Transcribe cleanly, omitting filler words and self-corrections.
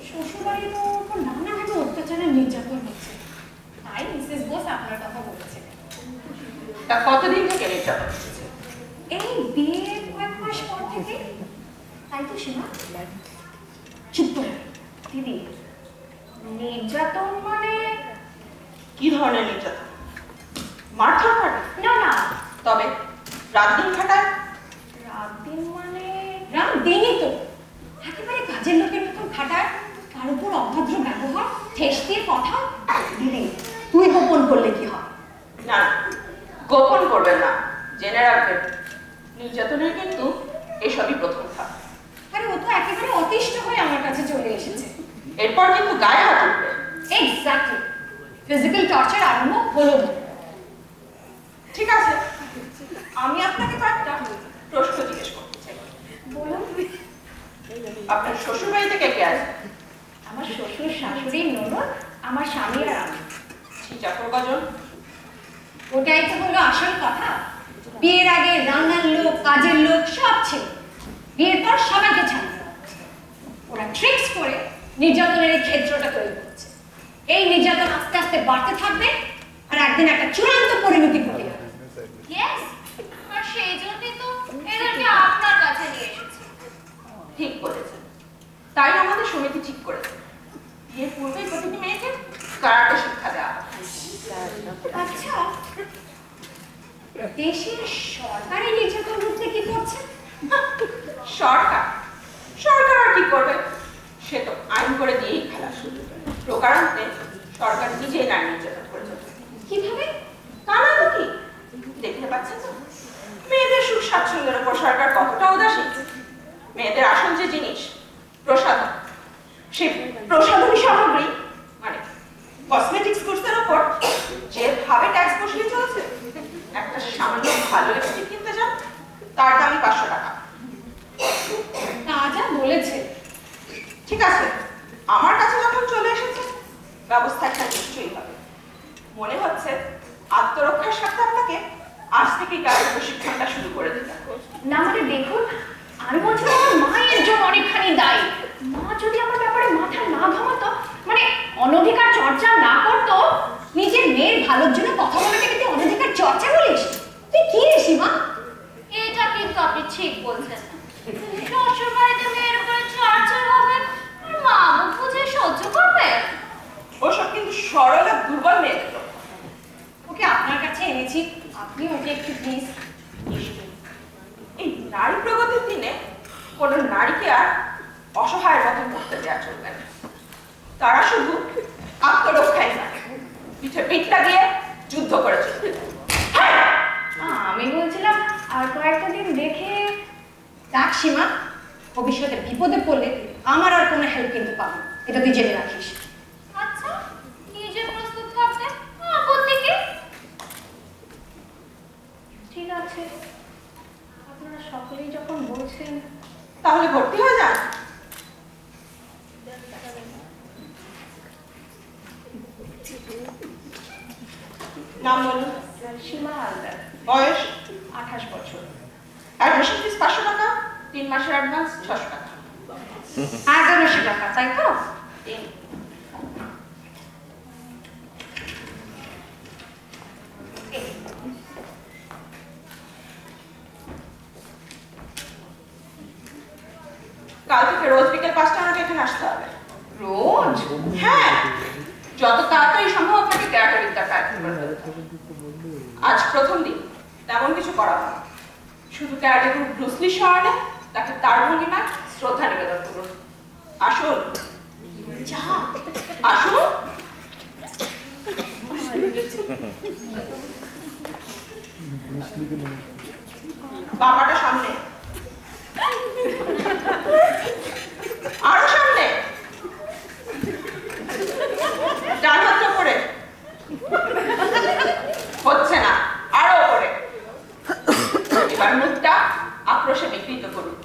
শ্বশুরবাড়ির উপর নানাভাবে অত্যাচারের নির্যাতন হচ্ছে, তাই মিসেস বোস আপনার কথা বলেছে। তা কতদিন থেকে নির্যাতন হচ্ছে? এই বিয়ের কয়েক মাস পর থেকে। তাই তো সীমা? চুপ করে দিদি, নির্যাতন মানে কি ধরনের নির্যাতন? মারধর করে? না না, তবে রাত দিন খাটায়? রাত দিন মানে রাত দিনই তো, একেবারে কাজের লোকের মতন খাটায়, তার উপর অভদ্র ব্যবহার, ঠেস দিয়ে কথা। দিদি তুই গোপন করলে কি হয়? না, গোপন করবেন না, জেনে রাখবেন নির্যাতনের কিন্তু এসবই প্রথম ধাপ। আরে ও তো একেবারে অতিষ্ঠ হয়ে আমার কাছে চলে এসেছে। এরপর কিন্তু গায়ে হাত উঠবে। এক্স্যাক্টলি, ফিজিক্যাল টর্চার আরম্ভ হলো। ঠিক আছে, আমি আপনাকে কয়েকটা প্রশ্ন জিজ্ঞেস করতে চাই। বলুন। আপনার শ্বশুর বাড়িতে কে কে আছে? আমার শ্বশুর, শাশুড়ি, ননদ, আমার স্বামী আর আমি। চাকর কজন? ওটাই তো হলো আসল কথা। বিয়ের আগে রান্নার লোক, কাজের লোক সব ছিল, বিয়ের পর সবাইকে ছাড়া। ওরা ট্রিক্স করে নির্যাতনের এই ক্ষেত্রটা তৈরি করছে। এই নির্যাতন আস্তে আস্তে বাড়তে থাকবে আর একদিন একটা চূড়ান্ত পরিণতি ঘটে যাবে। ইয়েস, আর সেই জন্যই তো এদেরকে আপনার কাছে নিয়ে এসেছি। ঠিক বলেছেন, তাই আমাদের সমিতি ঠিক করেছে বিয়ের পূর্বেই প্রতিটি মেয়েকে কারাটে শিক্ষা দেওয়া হবে। আচ্ছা, দেশের সরকারি নির্যাতন রুখতে কি করছে? সরকার সরকার আর কি করবে? সে তো আইন করে দিয়েই খেলা শুরু। প্রকারান্তে সরকার নিজেই নারী নির্যাতন করে চলছে। কিভাবে? কানা তো কি দেখতে পাচ্ছেন তো, মেয়েদের সুখ স্বাচ্ছন্দ্যের উপর সরকার কতটা উদাসীন। মেয়েদের আসল যে জিনিস প্রসাধন, সেই প্রসাধনী সামগ্রী মানে কসমেটিক্স গুডসের উপর যেভাবে ট্যাক্স বসিয়ে চলেছে, একটা সামান্য ভালো লিপস্টিক কিনতে যান, তার দামই 500 টাকা। তা যা বলেছে। ঠিক আছে, আমার কাছে যখন চলে এসেছে, ব্যবস্থা একটা নিশ্চয়ই হবে। মনে হচ্ছে আত্মরক্ষার সাথে আপনাকে আজ থেকেই কাজের প্রশিক্ষণটা শুরু করে দিতে হবে। না মানে দেখুন, আমি বলছিলাম আমার মায়ের জন্য অনেকখানি দায়ী। মা যদি আমার ব্যাপারে মাথা না ঘামাতো, মানে অনধিকার চর্চা না করতো, নিজের মেয়ের ভালোর জন্য কথা বলাটাকে তুই অনধিকার চর্চা বলিস? তুই কি রে সীমা? এটা কিন্তু আপনি ঠিক বলছেন না। শ্বশুর বাড়িতে মেয়ের উপরে চর্চা হবে আর মা বুঝে সহ্য করবে? ওসব কিন্তু সরল আর দুর্বল মেয়েদের লোক। ওকে আপনার কাছে এনেছি, আপনি ওকে একটু প্লিজ। এই নারী প্রগতির দিনে কোনো নারীকে আর অসহায়ের মতো করতে দেওয়া চলবে না। তারা শুধু আত্মরক্ষাই না, পিঠে পিঠ লাগিয়ে যুদ্ধ করে চলবে। আমি বলছিলাম আর কয়েকটা দিন দেখে দেখ সীমা, ভবিষ্যতে বিপদে পড়লে আমার আর কোনো হেল্প কিন্তু পাবো, এটা তুই জেনে রাখিস। আচ্ছা, নিজে প্রস্তুত থাকতে আপত্তি কি? ঠিক আছে, আপনারা সকলেই যখন বলছেন তাহলে ভর্তি হয়ে যান। নাম বলুন। সীমা হালদার, বয়স 28 বছর। অ্যাডমিশন ফিস 500 টাকা, 3 মাসের অ্যাডভান্স 600 টাকা। 1100 টাকা, তাই তো? কাল থেকে রোজ বিকেল 5টা আমাকে এখানে আসতে হবে। রোজ? হ্যাঁ, যত তাড়াতাড়ি সম্ভব আপনাকে ক্যারাটে বিদ্যাটা আয়ত্ত করতে হবে। আজ প্রথম দিন, তেমন কিছু করা হবে না। শুধু ক্যারাটে গুরু ব্রুসলি শরণে তাকে তার ভঙ্গিমায় শ্রদ্ধা নিবেদন করুন। আসুন, যা আসুন। বাবাটা সামনে, আরো সামনে, ডান হাত করে হচ্ছে না, আরো ওপরে। এবার মুখটা আক্রোশে বিকৃত করুন।